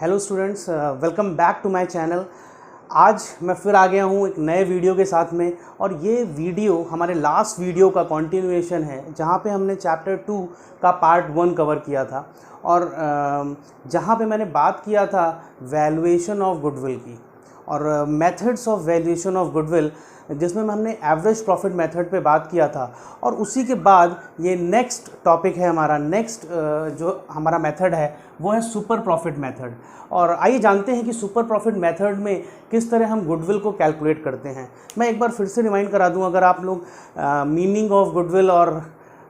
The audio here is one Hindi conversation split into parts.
Hello students, welcome back to my channel. आज मैं फिर आ गया हूँ एक नए वीडियो के साथ में, और ये वीडियो हमारे लास्ट वीडियो का कंटिन्यूएशन है जहाँ पे हमने चैप्टर 2 का पार्ट 1 कवर किया था, और जहाँ पे मैंने बात किया था वैल्यूएशन ऑफ गुडविल की और methods of valuation of goodwill, जिसमें हमने एवरेज प्रॉफिट मेथड पे बात किया था। और उसी के बाद ये नेक्स्ट टॉपिक है हमारा, नेक्स्ट जो हमारा मेथड है वो है सुपर प्रॉफिट मेथड। और आइए जानते हैं कि सुपर प्रॉफिट मेथड में किस तरह हम गुडविल को कैलकुलेट करते हैं। मैं एक बार फिर से रिमाइंड करा दूं, अगर आप लोग मीनिंग ऑफ गुडविल और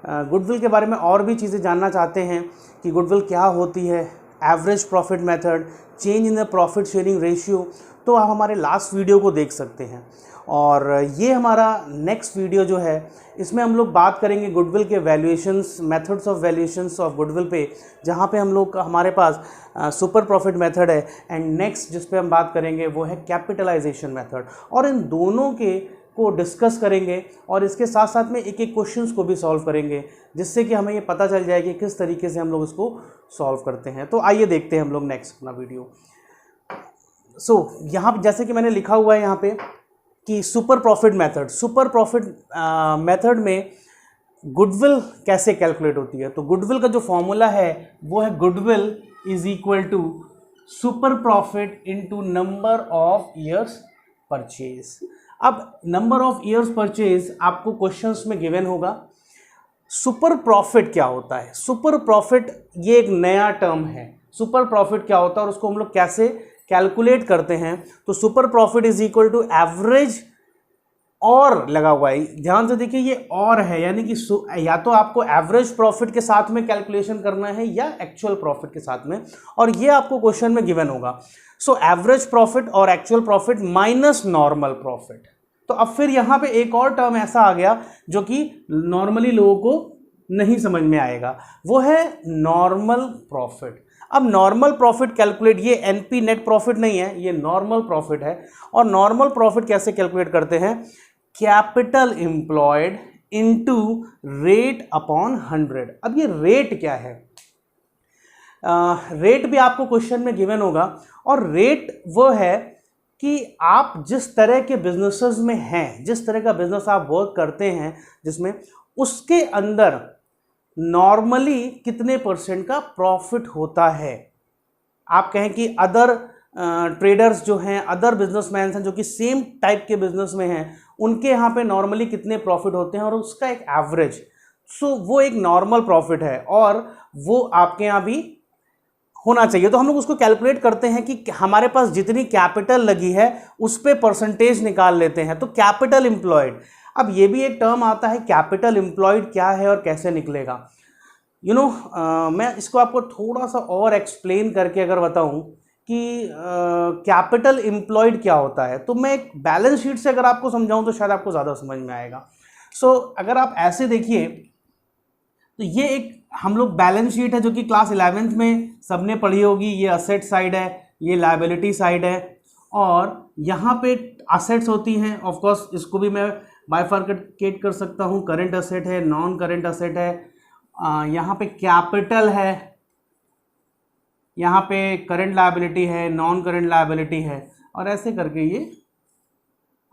गुडविल के बारे में और भी चीज़ें जानना चाहते हैं कि गुडविल क्या होती है, average profit method, change in the profit sharing ratio, तो आप हमारे लास्ट वीडियो को देख सकते हैं। और ये हमारा नेक्स्ट वीडियो जो है, इसमें हम लोग बात करेंगे गुडविल के valuations, methods of valuations of goodwill पे, जहाँ पे हम लोग हमारे पास सुपर प्रॉफिट मेथड है। एंड नेक्स्ट जिस पे हम बात करेंगे वो है कैपिटलाइजेशन मेथड, और इन दोनों के को डिस्कस करेंगे और इसके साथ साथ में एक एक क्वेश्चंस को भी सॉल्व करेंगे, जिससे कि हमें ये पता चल जाए कि किस तरीके से हम लोग इसको सॉल्व करते हैं। तो आइए देखते हैं हम लोग नेक्स्ट अपना वीडियो। यहाँ जैसे कि मैंने लिखा हुआ है यहाँ पे कि सुपर प्रॉफिट मेथड में गुडविल कैसे कैलकुलेट होती है। तो गुडविल का जो फॉर्मूला है वो है goodwill is equal to super profit into number of years purchase. अब नंबर ऑफ ईयर्स परचेज आपको क्वेश्चंस में गिवन होगा। सुपर प्रॉफिट क्या होता है? सुपर प्रॉफिट ये एक नया टर्म है। सुपर प्रॉफिट क्या होता है और उसको हम लोग कैसे कैलकुलेट करते हैं? तो super profit is equal to average, और लगा हुआ है, ध्यान से देखिए ये और है, यानी कि या तो आपको एवरेज प्रॉफिट के साथ में कैलकुलेशन करना है या एक्चुअल प्रॉफिट के साथ में, और ये आपको क्वेश्चन में गिवन होगा। सो एवरेज प्रॉफिट और actual profit minus normal profit. तो अब फिर यहाँ पे एक और टर्म ऐसा आ गया जो कि नॉर्मली लोगों को नहीं समझ में आएगा, वो है नॉर्मल प्रॉफिट। अब नॉर्मल प्रॉफिट कैलकुलेट, ये एनपी नेट प्रॉफिट नहीं है, ये नॉर्मल प्रॉफिट है। और नॉर्मल प्रॉफिट कैसे कैलकुलेट करते हैं? Capital employed into rate upon 100। अब ये रेट क्या है? रेट भी आपको क्वेश्चन में गिवन होगा, और रेट वो है कि आप जिस तरह के बिजनेसेस में हैं, जिस तरह का बिजनेस आप वर्क करते हैं, जिसमें उसके अंदर नॉर्मली कितने परसेंट का प्रॉफिट होता है। आप कहें कि अदर ट्रेडर्स जो हैं, अदर बिजनेसमैन हैं जो कि सेम टाइप के बिजनेस में हैं, उनके यहाँ पे नॉर्मली कितने प्रॉफिट होते हैं और उसका एक एवरेज। सो वो एक नॉर्मल प्रॉफिट है और वो आपके यहाँ भी होना चाहिए। तो हम लोग उसको कैलकुलेट करते हैं कि हमारे पास जितनी कैपिटल लगी है उस पर परसेंटेज निकाल लेते हैं। तो कैपिटल एम्प्लॉयड, अब ये भी एक टर्म आता है, कैपिटल एम्प्लॉयड क्या है और कैसे निकलेगा। मैं इसको आपको थोड़ा सा और एक्सप्लेन करके अगर बताऊं कि कैपिटल एम्प्लॉयड क्या होता है, तो मैं एक बैलेंस शीट से अगर आपको समझाऊं तो शायद आपको ज़्यादा समझ में आएगा। अगर आप ऐसे देखिए तो ये एक हम लोग बैलेंस शीट है जो कि क्लास 11th में सबने पढ़ी होगी। ये असेट साइड है, ये लायबिलिटी साइड है, और यहाँ पे असेट्स होती हैं। ऑफ कोर्स इसको भी मैं बाइफरकेट कर सकता हूँ, करंट असेट है, नॉन करंट असेट है, यहाँ पे कैपिटल है, यहाँ पे करंट लायबिलिटी है, नॉन करंट लायबिलिटी है, और ऐसे करके ये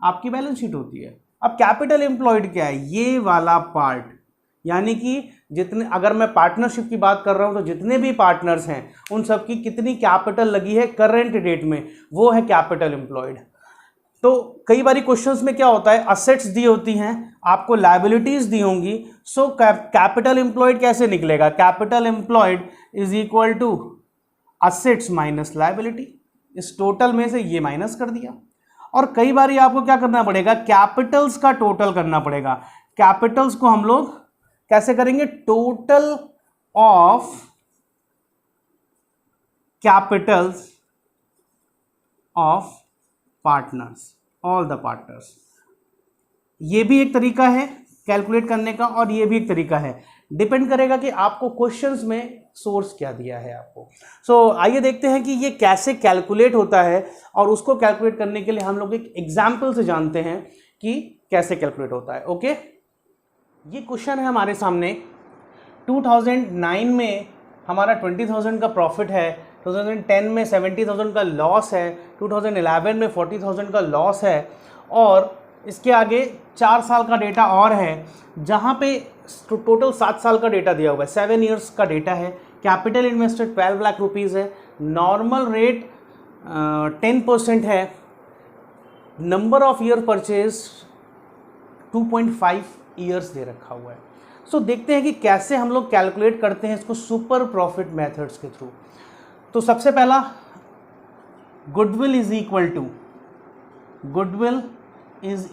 आपकी बैलेंस शीट होती है। अब कैपिटल एम्प्लॉयड क्या है? ये वाला पार्ट, यानी कि जितने, अगर मैं पार्टनरशिप की बात कर रहा हूं तो जितने भी पार्टनर्स हैं उन सबकी कितनी कैपिटल लगी है करंट डेट में, वो है कैपिटल एम्प्लॉयड। तो कई बार क्वेश्चंस में क्या होता है, असेट्स दी होती हैं, आपको लायबिलिटीज दी होंगी। कैपिटल एम्प्लॉयड कैसे निकलेगा? Capital employed is equal to assets minus liability. इस टोटल में से ये माइनस कर दिया। और कई बार आपको क्या करना पड़ेगा? कैपिटल्स का टोटल करना पड़ेगा। कैपिटल्स को हम लोग कैसे करेंगे? Total of Capitals of partners, all the partners. ये भी एक तरीका है कैलकुलेट करने का, और ये भी एक तरीका है। डिपेंड करेगा कि आपको क्वेश्चंस में सोर्स क्या दिया है आपको। आइए देखते हैं कि ये कैसे कैलकुलेट होता है, और उसको कैलकुलेट करने के लिए हम लोग एक एग्जाम्पल से जानते हैं कि कैसे कैलकुलेट होता है। ओके, ये क्वेश्चन है हमारे सामने। 2009 में हमारा 20,000 का प्रॉफिट है 2010 में 70,000 का लॉस है, 2011 में 40,000 का लॉस है, और इसके आगे 4 साल का डेटा और है जहाँ पे टोटल 7 साल का डेटा दिया हुआ है, 7 ईयर्स का डेटा है। कैपिटल इन्वेस्टेड 12 लाख रुपीज़ है, नॉर्मल रेट 10% है, number of year purchase 2.5 years they रखा हुआ है। सो देखते हैं कि कैसे हम लोग कैलकुलेट करते हैं इसको सुपर प्रॉफिट मेथड्स के थ्रू। तो सबसे पहला, goodwill is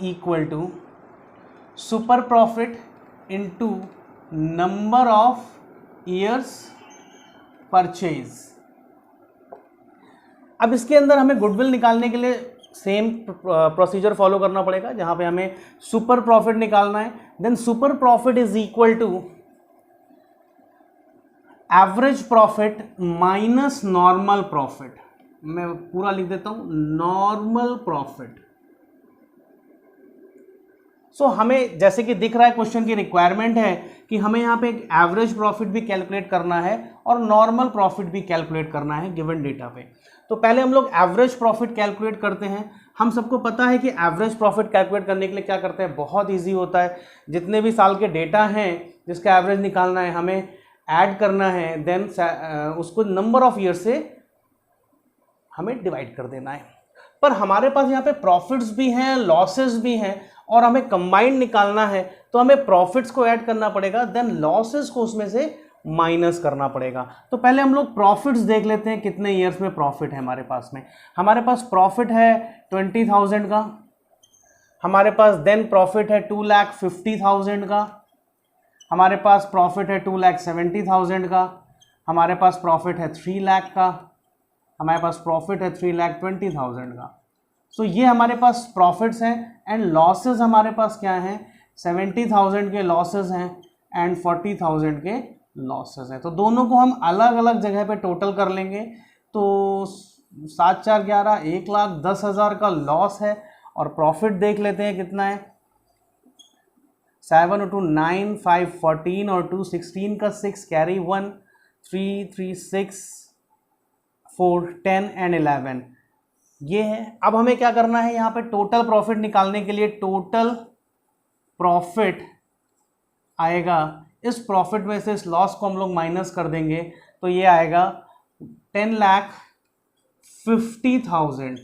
equal to super profit into number of years purchase. अब इसके अंदर हमें गुडविल निकालने के लिए सेम प्रोसीजर फॉलो करना पड़ेगा, जहां पे हमें सुपर प्रॉफिट निकालना है। Then super profit is equal to average profit minus normal profit. मैं पूरा लिख देता हूं, नॉर्मल प्रॉफिट। सो हमें जैसे कि दिख रहा है क्वेश्चन की रिक्वायरमेंट है कि हमें यहाँ पे एक एवरेज प्रॉफिट भी कैलकुलेट करना है और नॉर्मल प्रॉफिट भी कैलकुलेट करना है गिवन डेटा पे। तो पहले हम लोग एवरेज प्रॉफिट कैलकुलेट करते हैं। हम सबको पता है कि एवरेज प्रॉफिट कैलकुलेट करने के लिए क्या करते हैं, बहुत ईजी होता है। जितने भी साल के डेटा हैं जिसका एवरेज निकालना है, हमें ऐड करना है, देन उसको नंबर ऑफ ईयर से हमें डिवाइड कर देना है। पर हमारे पास यहाँ पे प्रॉफिट्स भी हैं, लॉसेस भी हैं, और हमें कंबाइंड निकालना है, तो हमें प्रॉफिट्स को ऐड करना पड़ेगा, देन लॉसेस को उसमें से माइनस करना पड़ेगा। तो पहले हम लोग प्रॉफिट्स देख लेते हैं, कितने ईयर्स में प्रॉफिट है हमारे पास में। हमारे पास प्रॉफिट है 20,000 का, हमारे पास देन प्रॉफिट है 2,50,000 का, हमारे पास प्रॉफिट है 2,70,000 का, हमारे पास प्रॉफिट है 3 लाख का, हमारे पास प्रॉफिट है 3,20,000 का। सो ये हमारे पास प्रॉफिट्स हैं। एंड लॉसेस हमारे पास क्या हैं, 70,000 के लॉसेस हैं एंड 40,000 के लॉसेस हैं। तो दोनों को हम अलग अलग जगह पे टोटल कर लेंगे। तो 7 4 11, 1,10,000 का लॉस है, और प्रॉफिट देख लेते हैं कितना है, 7 और 2 9, 5 14 और 2 16 का 6 कैरी 1 3 3 6 4 10 एंड 11 ये है। अब हमें क्या करना है, यहाँ पे टोटल प्रॉफिट निकालने के लिए टोटल प्रॉफिट आएगा, इस प्रॉफिट में से इस लॉस को हम लोग माइनस कर देंगे, तो ये आएगा 10,50,000।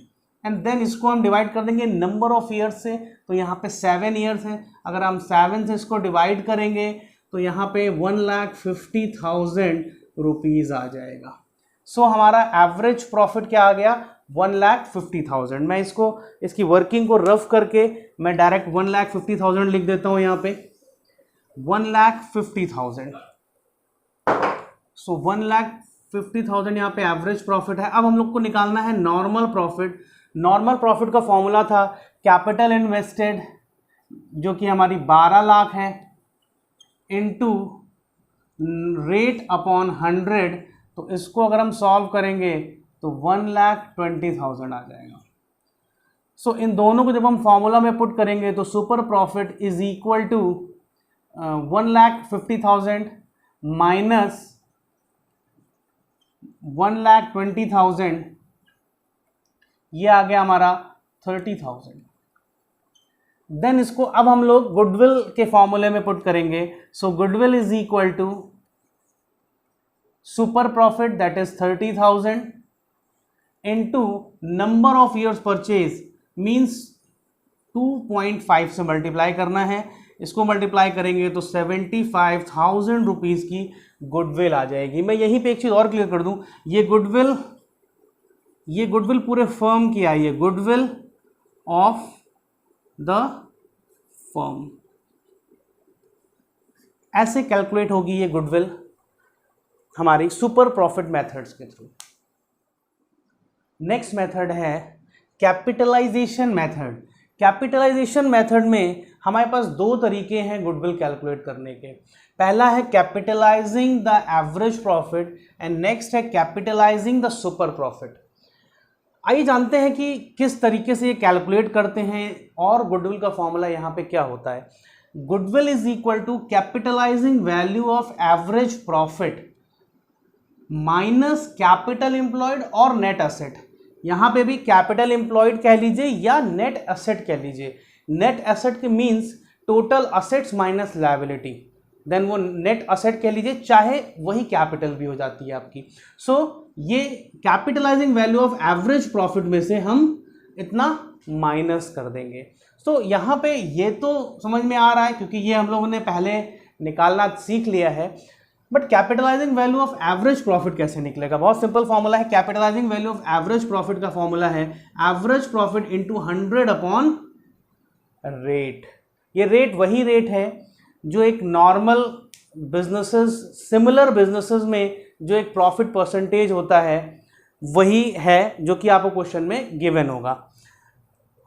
एंड देन इसको हम डिवाइड कर देंगे नंबर ऑफ ईयर्स से। तो यहाँ पे 7 ईयर्स हैं, अगर हम 7 से इसको डिवाइड करेंगे तो यहाँ पे 1,50,000 रुपीज़ आ जाएगा। सो हमारा एवरेज प्रॉफिट क्या आ गया, 1,50,000। मैं इसकी वर्किंग को रफ करके मैं डायरेक्ट 1,50,000 लिख देता हूँ यहाँ पे, 1,50,000। सो 1,50,000 यहाँ पे एवरेज प्रॉफिट है। अब हम लोग को निकालना है नॉर्मल प्रॉफिट। नॉर्मल प्रॉफिट का फॉर्मूला था कैपिटल इन्वेस्टेड, जो कि हमारी 12 लाख है, इनटू रेट अपॉन 100। तो इसको अगर हम सॉल्व करेंगे तो 1,20,000 आ जाएगा। सो इन दोनों को जब हम फॉर्मूला में पुट करेंगे तो super profit is equal to 1,50,000 minus 1,20,000, ये आ गया हमारा 30,000। देन इसको अब हम लोग गुडविल के फॉर्मूले में पुट करेंगे। So goodwill is equal to super profit that is 30,000 into number of years purchase, means 2.5 से मल्टीप्लाई करना है। इसको मल्टीप्लाई करेंगे तो 75,000 रुपीज़ की गुडविल आ जाएगी। मैं यहीं पे एक चीज़ और क्लियर कर दूं, ये गुडविल पूरे फर्म की आई है, गुडविल ऑफ द फर्म, ऐसे कैलकुलेट होगी ये गुडविल हमारी सुपर प्रॉफिट मेथड्स के थ्रू। नेक्स्ट मेथड है कैपिटलाइजेशन मेथड। कैपिटलाइजेशन मेथड में हमारे पास 2 तरीके हैं गुडविल कैलकुलेट करने के। पहला है capitalising the average profit and next है कैपिटलाइजिंग द सुपर प्रॉफिट। आइए जानते हैं कि किस तरीके से ये कैलकुलेट करते हैं और गुडविल का फॉर्मूला यहाँ पे क्या होता है। Goodwill is equal to capitalising value of average profit minus capital employed और नेट एसेट। यहाँ पे भी कैपिटल एम्प्लॉयड कह लीजिए या नेट एसेट कह लीजिए। नेट एसेट के means total assets minus liability, then वो नेट असेट कह लीजिए, चाहे वही कैपिटल भी हो जाती है आपकी। सो ये capitalising value of average profit में से हम इतना माइनस कर देंगे। तो यहाँ पे ये तो समझ में आ रहा है क्योंकि ये हम लोगों ने पहले निकालना सीख लिया है। But capitalising value of average profit कैसे निकलेगा? बहुत सिंपल फॉर्मूला है। Capitalising value of average profit का फॉर्मूला है average profit into 100 upon rate. ये रेट वही रेट है जो एक नॉर्मल बिजनेसेस, सिमिलर बिजनेसेस में जो एक प्रॉफिट परसेंटेज होता है वही है जो कि आपको क्वेश्चन में गिवन होगा।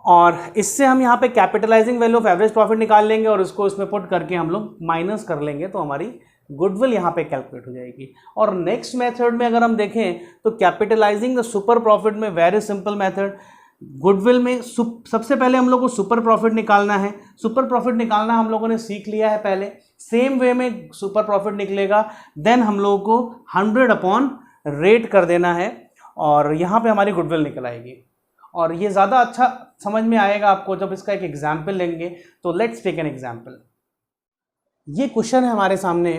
और इससे हम यहाँ पे capitalising value of average profit निकाल लेंगे और इसको इसमें पुट करके हम लोग माइनस कर लेंगे तो हमारी गुडविल यहाँ पे कैलकुलेट हो जाएगी। और नेक्स्ट मेथड में अगर हम देखें तो कैपिटलाइजिंग द सुपर प्रॉफिट में वेरी सिंपल मेथड। गुडविल में सबसे पहले हम लोग को सुपर प्रॉफिट निकालना है। सुपर प्रॉफिट निकालना हम लोगों ने सीख लिया है पहले, सेम वे में सुपर प्रॉफिट निकलेगा। देन हम लोगों को 100 अपॉन रेट कर देना है और यहाँ पे हमारी गुडविल निकल आएगी। और ये ज़्यादा अच्छा समझ में आएगा आपको जब इसका एक एग्जाम्पल लेंगे। तो लेट्स टेक एन एग्जाम्पल। ये क्वेश्चन है हमारे सामने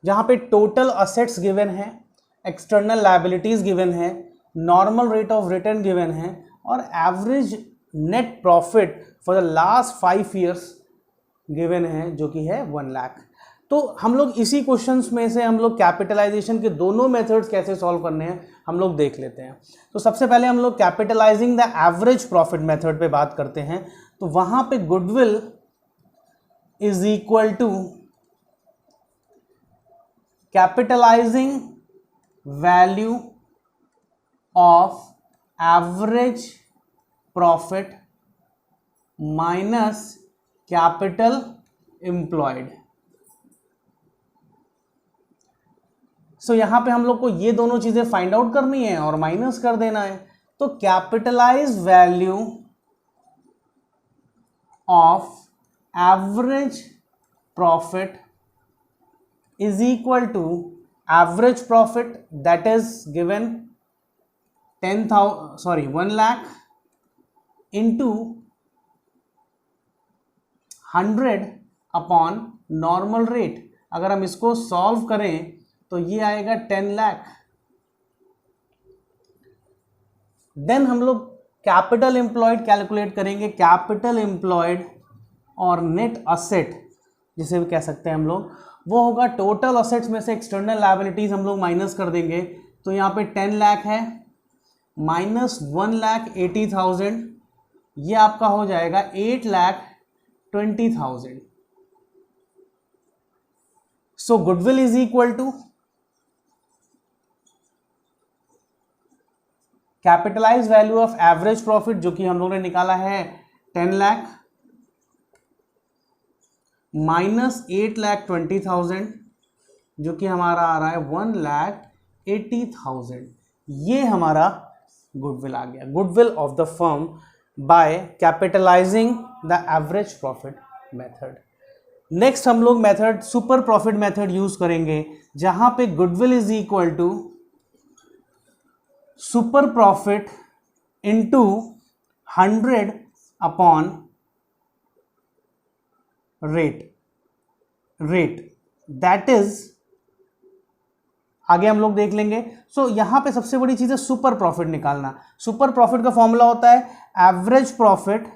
जहाँ पे टोटल असेट्स गिवन है, एक्सटर्नल लायबिलिटीज गिवन है, normal rate of return given है और average net profit for the last 5 years given है जो कि है 1 लाख। तो हम लोग इसी क्वेश्चंस में से हम लोग कैपिटलाइजेशन के दोनों मेथड्स कैसे सॉल्व करने हैं हम लोग देख लेते हैं। तो सबसे पहले हम लोग capitalising the average profit method पे बात करते हैं। तो वहाँ पे goodwill is equal to capitalising value of average profit minus capital employed. So यहाँ पे हम लोग को ये दोनों चीजें फाइंड आउट करनी है और माइनस कर देना है। तो capitalise value of average profit is equal to average profit that is given 1 lakh into 100 upon normal rate. अगर हम इसको सॉल्व करें तो ये आएगा 10 लाख। देन हम लोग कैपिटल एम्प्लॉयड कैलकुलेट करेंगे। कैपिटल एम्प्लॉयड और नेट असेट जिसे भी कह सकते हैं हम लोग, वो होगा टोटल असेट्स में से एक्सटर्नल लायबिलिटीज हम लोग माइनस कर देंगे। तो यहाँ पे 10 लाख है माइनस 1,80,000, ये आपका हो जाएगा 8,20,000। So goodwill is equal to capitalise value of average profit जो कि हम लोगों ने निकाला है 10 लाख माइनस 8,20,000 जो कि हमारा आ रहा है 1,80,000। ये हमारा गुडविल आ गया, goodwill of the firm by capitalising the average profit method. Next हम लोग method super profit method use करेंगे जहां पे goodwill is equal to super profit into 100 upon rate that is, आगे हम लोग देख लेंगे। सो यहां पे सबसे बड़ी चीज है सुपर प्रॉफिट निकालना। सुपर प्रॉफिट का फॉर्मूला होता है average profit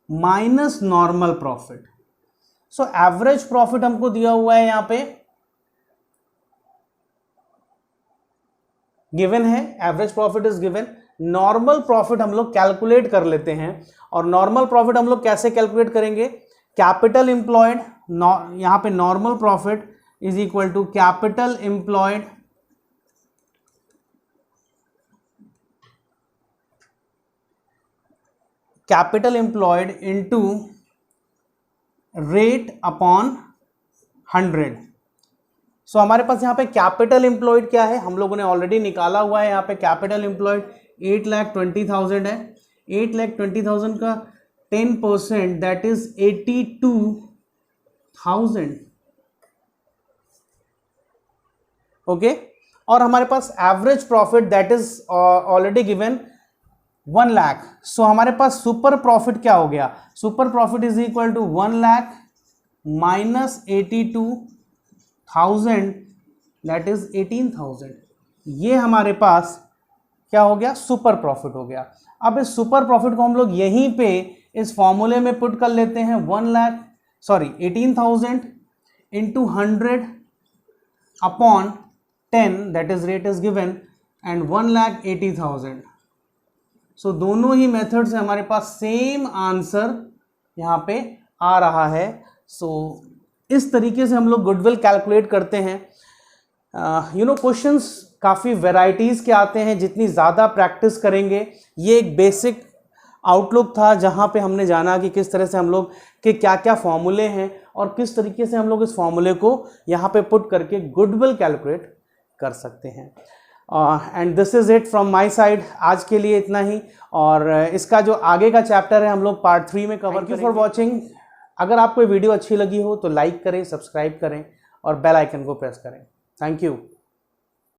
minus normal profit. So average profit हमको दिया हुआ है यहां पे गिवन है, average profit is given. Normal profit हम लोग कैलकुलेट कर लेते हैं और नॉर्मल प्रॉफिट हम लोग कैसे कैलकुलेट करेंगे? कैपिटल एम्प्लॉयड, यहां पे normal profit is equal to capital employed into rate upon 100। So हमारे पास यहाँ पे कैपिटल एम्प्लॉयड क्या है हम लोगों ने ऑलरेडी निकाला हुआ है। यहाँ पे कैपिटल एम्प्लॉयड 8,20,000 है। 8,20,000 का 10% दैट इज 82,000। ओके, और हमारे पास average profit that is already given 1 lakh. So हमारे पास सुपर प्रॉफिट क्या हो गया, super profit is equal to 1 lakh minus 82,000 that is 18,000। ये हमारे पास क्या हो गया, सुपर प्रॉफिट हो गया। अब इस सुपर प्रॉफिट को हम लोग यहीं पे इस फॉर्मूले में पुट कर लेते हैं, 18,000 into 100 upon 10 that is rate is given and 1,80,000। सो दोनों ही मेथड से हमारे पास सेम आंसर यहाँ पे आ रहा है। सो इस तरीके से हम लोग गुडविल कैलकुलेट करते हैं। क्वेश्चंस काफ़ी वेराइटीज़ के आते हैं, जितनी ज़्यादा प्रैक्टिस करेंगे। ये एक बेसिक आउटलुक था जहाँ पे हमने जाना कि किस तरह से हम लोग के क्या क्या फॉर्मूले हैं और किस तरीके से हम लोग इस फॉर्मूले को यहाँ पे पुट करके गुडविल कैलकुलेट कर सकते हैं। And this is it from my side. आज के लिए इतना ही, और इसका जो आगे का चैप्टर है हम लोग पार्ट 3 में कवर करेंगे। Thank you for watching. अगर आपको वीडियो अच्छी लगी हो तो लाइक करें, सब्सक्राइब करें और बेल आइकन को प्रेस करें। Thank you.